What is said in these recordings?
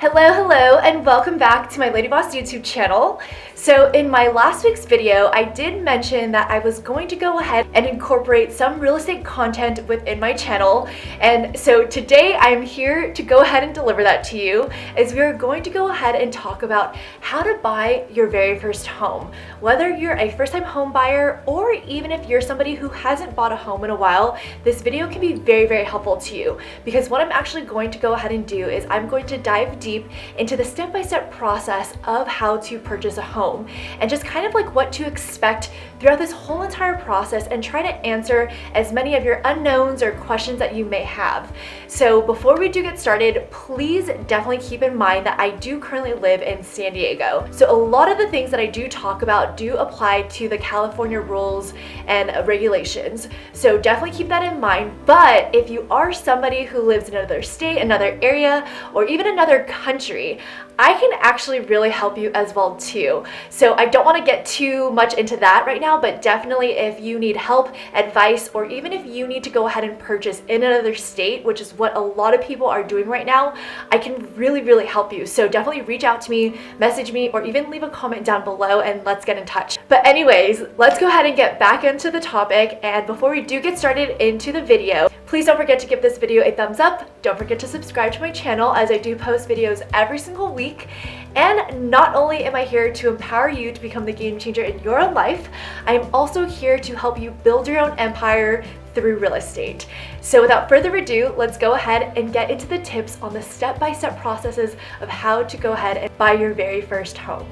Hello, and welcome back to my Lady Boss YouTube channel. So in my last week's video, I did mention that I was going to go ahead and incorporate some real estate content within my channel. And so today I'm here to go ahead and deliver that to you, as we are going to go ahead and talk about how to buy your very first home. Whether you're a first-time home buyer or even if you're somebody who hasn't bought a home in a while, this video can be very helpful to you, because what I'm actually going to go ahead and do is I'm going to dive deep into the step-by-step process of how to purchase a home and just kind of like what to expect throughout this whole entire process, and try to answer as many of your unknowns or questions that you may have. So before we do get started, please definitely keep in mind that I do currently live in San Diego. So a lot of the things that I do talk about do apply to the California rules and regulations. So definitely keep that in mind. But if you are somebody who lives in another state, another area, or even another country, I can actually really help you as well too. So I don't want to get too much into that right now, but definitely if you need help, advice, or even if you need to go ahead and purchase in another state, which is what a lot of people are doing right now, I can really help you. So definitely reach out to me, message me, or even leave a comment down below and let's get in touch. But anyways, let's go ahead and get back into the topic. And before we do get started into the video, please don't forget to give this video a thumbs up. Don't forget to subscribe to my channel, as I do post videos every single week. And not only am I here to empower you to become the game changer in your life, I am also here to help you build your own empire through real estate. So without further ado, let's go ahead and get into the tips on the step-by-step processes of how to go ahead and buy your very first home.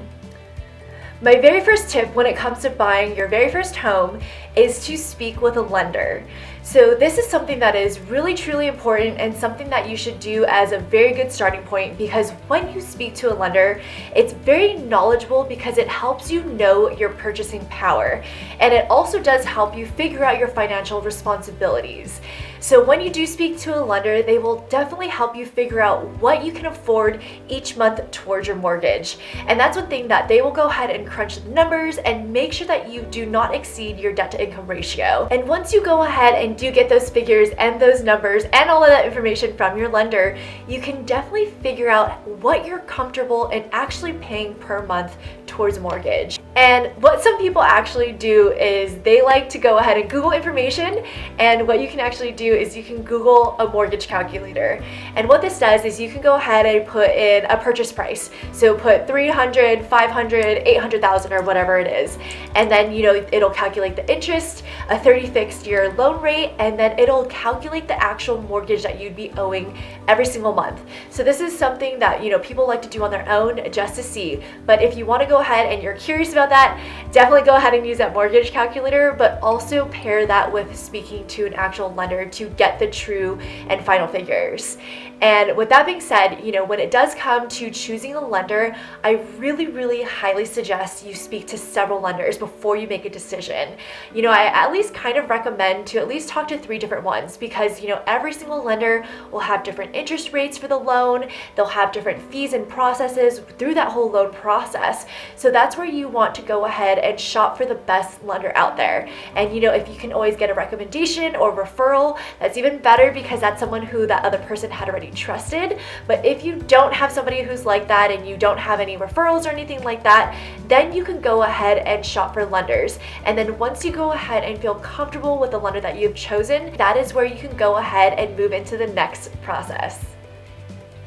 My very first tip when it comes to buying your very first home is to speak with a lender. So this is something that is really truly important, and something that you should do as a very good starting point, because when you speak to a lender, it's very knowledgeable because it helps you know your purchasing power, and it also does help you figure out your financial responsibilities. So when you do speak to a lender, they will definitely help you figure out what you can afford each month towards your mortgage. And that's one thing that they will go ahead and crunch the numbers and make sure that you do not exceed your debt to income ratio. And once you go ahead and do get those figures and those numbers and all of that information from your lender, you can definitely figure out what you're comfortable in actually paying per month towards mortgage. And what some people actually do is they like to go ahead and Google information, and what you can actually do is you can Google a mortgage calculator. And what this does is you can go ahead and put in a purchase price. So put 300, 500, 800,000 or whatever it is. And then, it'll calculate the interest, a 30 fixed year loan rate, and then it'll calculate the actual mortgage that you'd be owing every single month. So this is something that, people like to do on their own just to see. But if you want to go ahead and you're curious about that, definitely go ahead and use that mortgage calculator, but also pair that with speaking to an actual lender to get the true and final figures. And with that being said, when it does come to choosing a lender, I really highly suggest you speak to several lenders before you make a decision. I at least kind of recommend to at least talk to 3 different ones, because every single lender will have different interest rates for the loan. They'll have different fees and processes through that whole loan process. So that's where you want to go ahead and shop for the best lender out there. And if you can always get a recommendation or referral, that's even better, because that's someone who that other person had already trusted. But if you don't have somebody who's like that, and you don't have any referrals or anything like that, then you can go ahead and shop for lenders. And then once you go ahead and feel comfortable with the lender that you've chosen, that is where you can go ahead and move into the next process.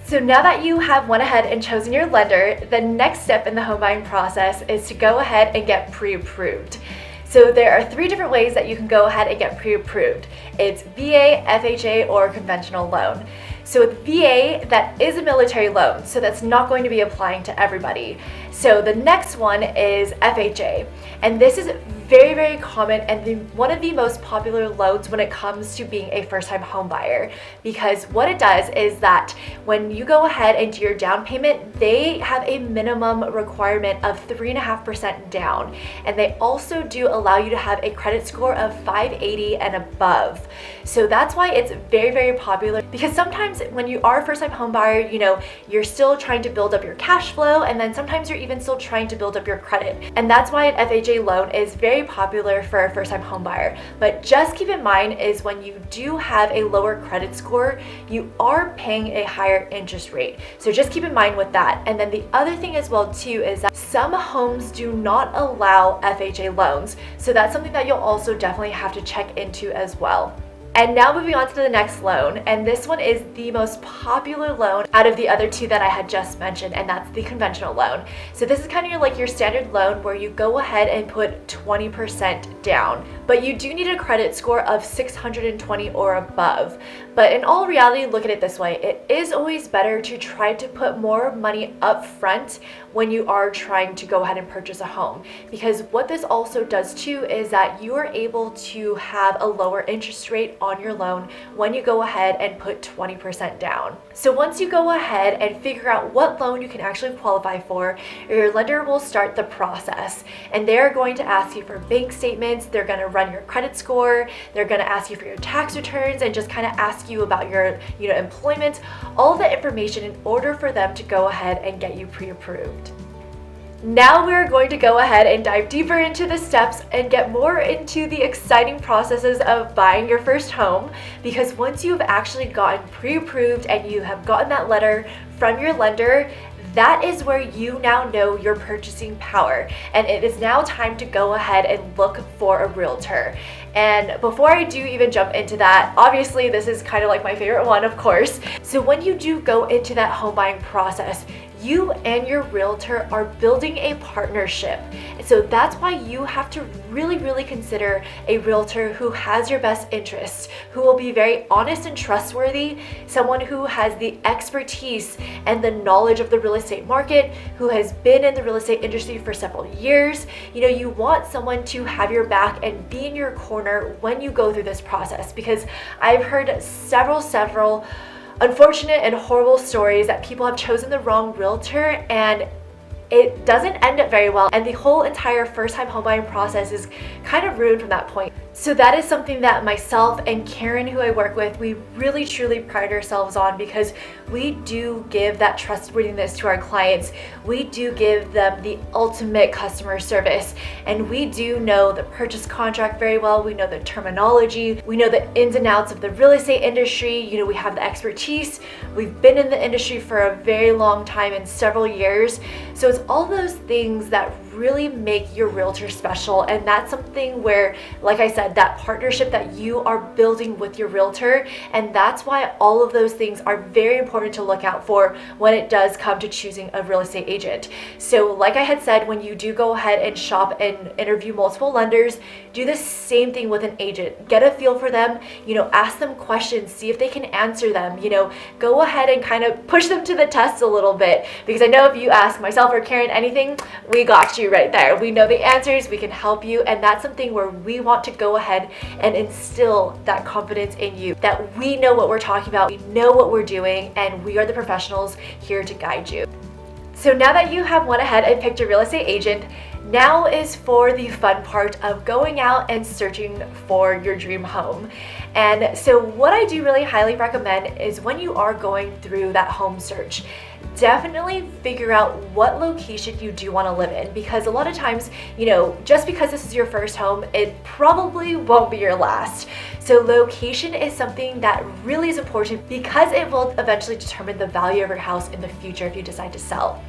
So now that you have went ahead and chosen your lender, the next step in the home buying process is to go ahead and get pre-approved. So there are 3 different ways that you can go ahead and get pre-approved. It's VA, FHA, or conventional loan. So with VA, that is a military loan, so that's not going to be applying to everybody. So the next one is FHA, and this is very common and one of the most popular loans when it comes to being a first-time home buyer, because what it does is that when you go ahead and do your down payment, they have a minimum requirement of 3.5% down, and they also do allow you to have a credit score of 580 and above. So that's why it's very popular, because sometimes when you are a first-time home buyer, you're still trying to build up your cash flow, and then sometimes you're even still trying to build up your credit. And that's why an FHA loan is very popular for a first-time home buyer. But just keep in mind is when you do have a lower credit score, you are paying a higher interest rate. So just keep in mind with that. And then the other thing as well too is that some homes do not allow FHA loans. So that's something that you'll also definitely have to check into as well. And now moving on to the next loan, and this one is the most popular loan out of the other two that I had just mentioned, and that's the conventional loan. So this is kind of like your standard loan where you go ahead and put 20% down, but you do need a credit score of 620 or above. But in all reality, look at it this way, it is always better to try to put more money up front when you are trying to go ahead and purchase a home, because what this also does too is that you are able to have a lower interest rate on your loan when you go ahead and put 20% down. So once you go ahead and figure out what loan you can actually qualify for, your lender will start the process, and they're going to ask you for bank statements, they're going to run your credit score, they're going to ask you for your tax returns, and just kind of ask you about your employment, all the information in order for them to go ahead and get you pre-approved. Now we're going to go ahead and dive deeper into the steps and get more into the exciting processes of buying your first home, because once you've actually gotten pre-approved and you have gotten that letter from your lender, that is where you now know your purchasing power, and it is now time to go ahead and look for a realtor. And before I do even jump into that, obviously this is kind of like my favorite one, of course. So when you do go into that home buying process, you and your realtor are building a partnership. So that's why you have to really consider a realtor who has your best interests, who will be very honest and trustworthy, someone who has the expertise and the knowledge of the real estate market, who has been in the real estate industry for several years. You want someone to have your back and be in your corner when you go through this process, because I've heard several unfortunate and horrible stories that people have chosen the wrong realtor and it doesn't end up very well, and the whole entire first-time home buying process is kind of ruined from that point. So that is something that myself and Karen, who I work with, we really truly pride ourselves on, because we do give that trustworthiness to our clients. We do give them the ultimate customer service, and we do know the purchase contract very well. We know the terminology, we know the ins and outs of the real estate industry. We have the expertise. We've been in the industry for a very long time, in several years. So it's all those things that really make your realtor special, and that's something where, like I said, that partnership that you are building with your realtor, and that's why all of those things are very important to look out for when it does come to choosing a real estate agent. So like I had said, when you do go ahead and shop and interview multiple lenders, do the same thing with an agent. Get a feel for them, ask them questions, see if they can answer them, go ahead and kind of push them to the test a little bit, because I know if you ask myself or Karen anything, we got you right there. We know the answers, we can help you, and that's something where we want to go ahead and instill that confidence in you, that we know what we're talking about, we know what we're doing, and we are the professionals here to guide you. So now that you have went ahead and picked a real estate agent, now is for the fun part of going out and searching for your dream home. And so what I do really highly recommend is when you are going through that home search, definitely figure out what location you do want to live in, because a lot of times, just because this is your first home, it probably won't be your last. So location is something that really is important, because it will eventually determine the value of your house in the future if you decide to sell.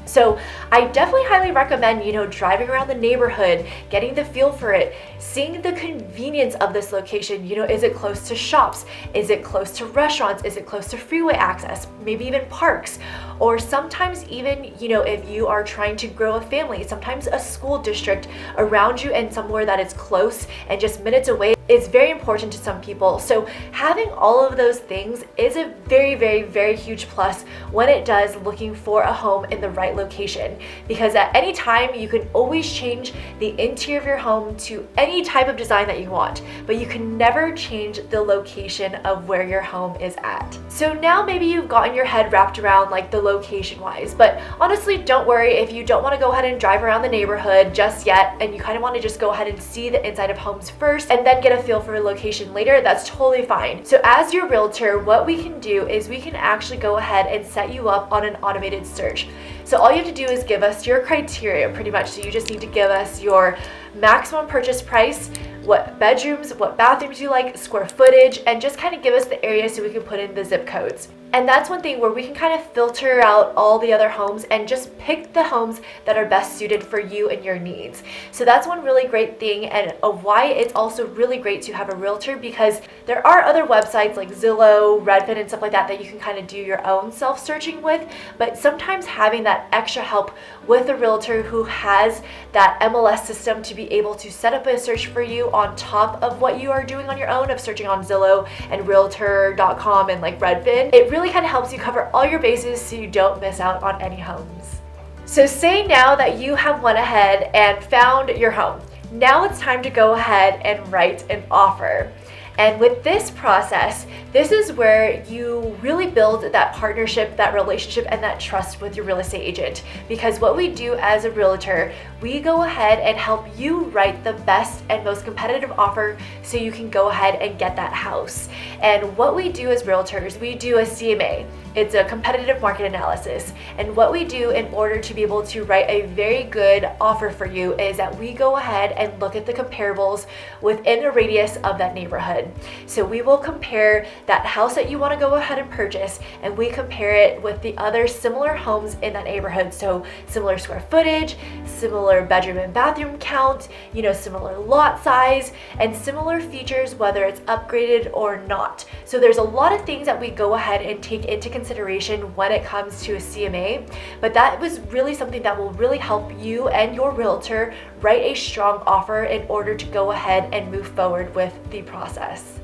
So I definitely highly recommend, driving around the neighborhood, getting the feel for it, seeing the convenience of this location. Is it close to shops? Is it close to restaurants? Is it close to freeway access? Maybe even parks? Or sometimes even, if you are trying to grow a family, sometimes a school district around you and somewhere that is close and just minutes away is very important to some people. So having all of those things is a very huge plus when it does looking for a home in the right location, because at any time you can always change the interior of your home to any type of design that you want, but you can never change the location of where your home is at. So now maybe you've gotten your head wrapped around like the location wise, but honestly, don't worry if you don't want to go ahead and drive around the neighborhood just yet, and you kind of want to just go ahead and see the inside of homes first and then get a a feel for a location later, that's totally fine. So as your realtor, what we can do is we can actually go ahead and set you up on an automated search. So all you have to do is give us your criteria pretty much. So you just need to give us your maximum purchase price, what bedrooms, what bathrooms you like, square footage, and just kind of give us the area so we can put in the zip codes. And that's one thing where we can kind of filter out all the other homes and just pick the homes that are best suited for you and your needs. So that's one really great thing, and why it's also really great to have a realtor, because there are other websites like Zillow, Redfin, and stuff like that that you can kind of do your own self-searching with. But sometimes having that extra help with a realtor who has that MLS system to be able to set up a search for you on top of what you are doing on your own of searching on Zillow and realtor.com and like Redfin, it really kind of helps you cover all your bases so you don't miss out on any homes. So say now that you have went ahead and found your home. Now it's time to go ahead and write an offer. And with this process, this is where you really build that partnership, that relationship, and that trust with your real estate agent. Because what we do as a realtor, we go ahead and help you write the best and most competitive offer so you can go ahead and get that house. And what we do as realtors, we do a CMA. It's a competitive market analysis. And what we do in order to be able to write a very good offer for you is that we go ahead and look at the comparables within a radius of that neighborhood. So we will compare that house that you want to go ahead and purchase, and we compare it with the other similar homes in that neighborhood. So similar square footage, similar bedroom and bathroom count, similar lot size, and similar features, whether it's upgraded or not. So there's a lot of things that we go ahead and take into consideration when it comes to a CMA, but that was really something that will really help you and your realtor write a strong offer in order to go ahead and move forward with the process.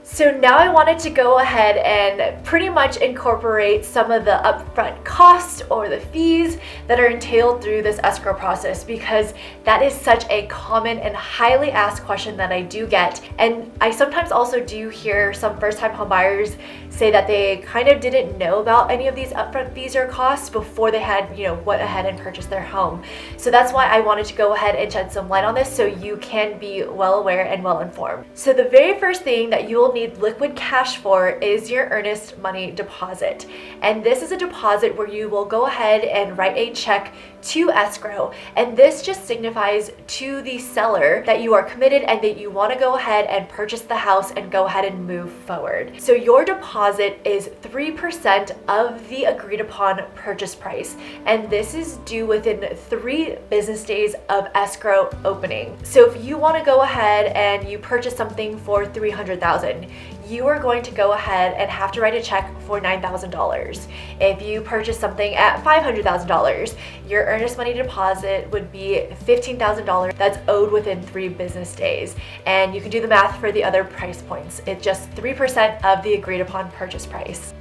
So now I wanted to go ahead and pretty much incorporate some of the upfront costs or the fees that are entailed through this escrow process, because that is such a common and highly asked question that I do get. And I sometimes also do hear some first-time home buyers say that they kind of didn't know about any of these upfront fees or costs before they had, went ahead and purchased their home. So that's why I wanted to go ahead and shed some light on this so you can be well aware and well informed. So the very first thing that you will need liquid cash for is your earnest money deposit. And this is a deposit where you will go ahead and write a check to escrow, and this just signifies to the seller that you are committed and that you want to go ahead and purchase the house and go ahead and move forward. So your deposit is 3% of the agreed upon purchase price, and this is due within 3 business days of escrow opening. So if you want to go ahead and you purchase something for $300,000, you are going to go ahead and have to write a check for $9,000. If you purchase something at $500,000, your earnest money deposit would be $15,000 that's owed within 3 business days. And you can do the math for the other price points. It's just 3% of the agreed upon purchase price.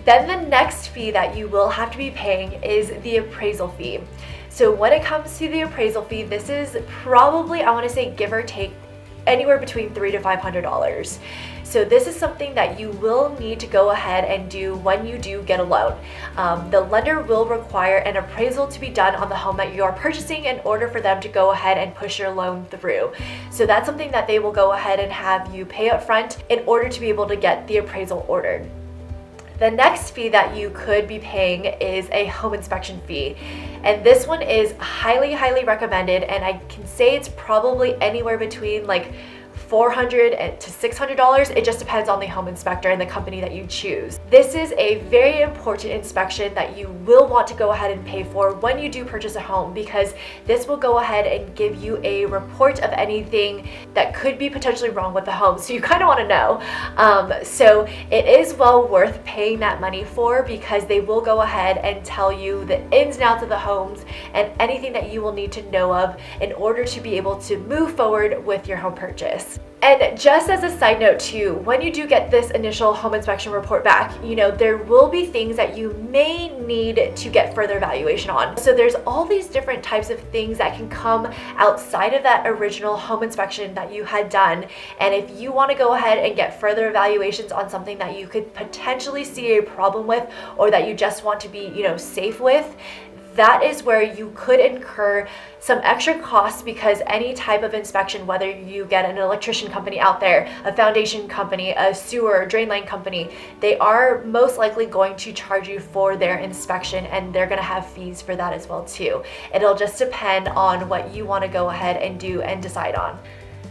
Then the next fee that you will have to be paying is the appraisal fee. So when it comes to the appraisal fee, this is probably, I want to say, give or take, anywhere between $300 to $500. So this is something that you will need to go ahead and do when you do get a loan. The lender will require an appraisal to be done on the home that you are purchasing in order for them to go ahead and push your loan through. So that's something that they will go ahead and have you pay up front in order to be able to get the appraisal ordered. The next fee that you could be paying is a home inspection fee. And this one is highly, highly recommended, and I can say it's probably anywhere between like $400 to $600. It just depends on the home inspector and the company that you choose. This is a very important inspection that you will want to go ahead and pay for when you do purchase a home, because this will go ahead and give you a report of anything that could be potentially wrong with the home. So you kind of want to know. So it is well worth paying that money for, because they will go ahead and tell you the ins and outs of the homes and anything that you will need to know of in order to be able to move forward with your home purchase. And just as a side note too, when you do get this initial home inspection report back, there will be things that you may need to get further evaluation on. So there's all these different types of things that can come outside of that original home inspection that you had done. And if you want to go ahead and get further evaluations on something that you could potentially see a problem with, or that you just want to be, safe with, that is where you could incur some extra costs, because any type of inspection, whether you get an electrician company out there, a foundation company, a sewer, drain line company, they are most likely going to charge you for their inspection, and they're going to have fees for that as well too. It'll just depend on what you want to go ahead and do and decide on.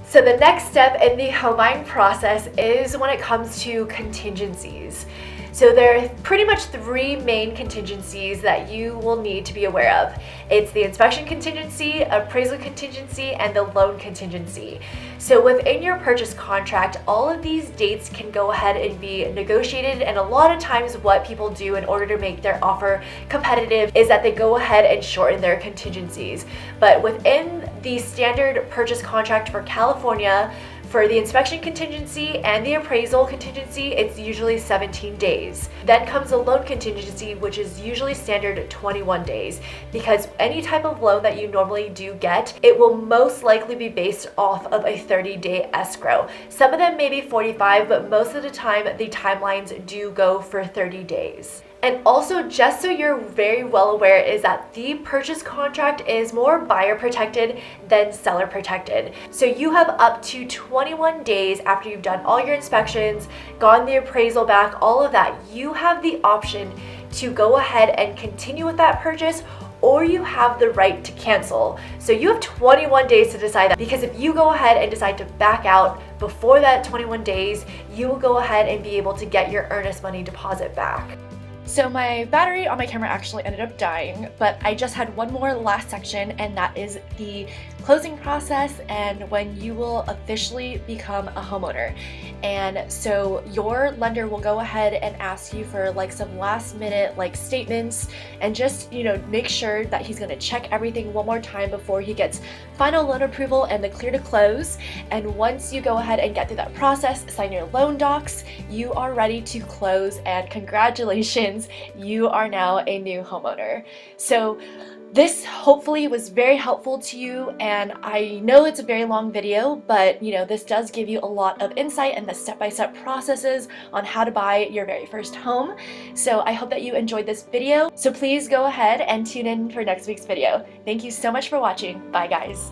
So the next step in the home buying process is when it comes to contingencies. So there are pretty much three main contingencies that you will need to be aware of. It's the inspection contingency, appraisal contingency, and the loan contingency. So within your purchase contract, all of these dates can go ahead and be negotiated, and a lot of times what people do in order to make their offer competitive is that they go ahead and shorten their contingencies. But within the standard purchase contract for California, for the inspection contingency and the appraisal contingency, it's usually 17 days. Then comes the loan contingency, which is usually standard 21 days, because any type of loan that you normally do get, it will most likely be based off of a 30-day escrow. Some of them may be 45, but most of the time the timelines do go for 30 days. And also, just so you're very well aware, is that the purchase contract is more buyer protected than seller protected. So you have up to 21 days after you've done all your inspections, gotten the appraisal back, all of that, you have the option to go ahead and continue with that purchase, or you have the right to cancel. So you have 21 days to decide that, because if you go ahead and decide to back out before that 21 days, you will go ahead and be able to get your earnest money deposit back. So my battery on my camera actually ended up dying, but I just had one more last section, and that is the closing process and when you will officially become a homeowner. And so your lender will go ahead and ask you for like some last minute like statements, and just, you know, make sure that he's going to check everything one more time before he gets final loan approval and the clear to close. And once you go ahead and get through that process, sign your loan docs, you are ready to close, and congratulations, you are now a new homeowner. So this hopefully was very helpful to you, and I know it's a very long video, but you know, this does give you a lot of insight and the step-by-step processes on how to buy your very first home. So I hope that you enjoyed this video. So please go ahead and tune in for next week's video. Thank you so much for watching. Bye guys.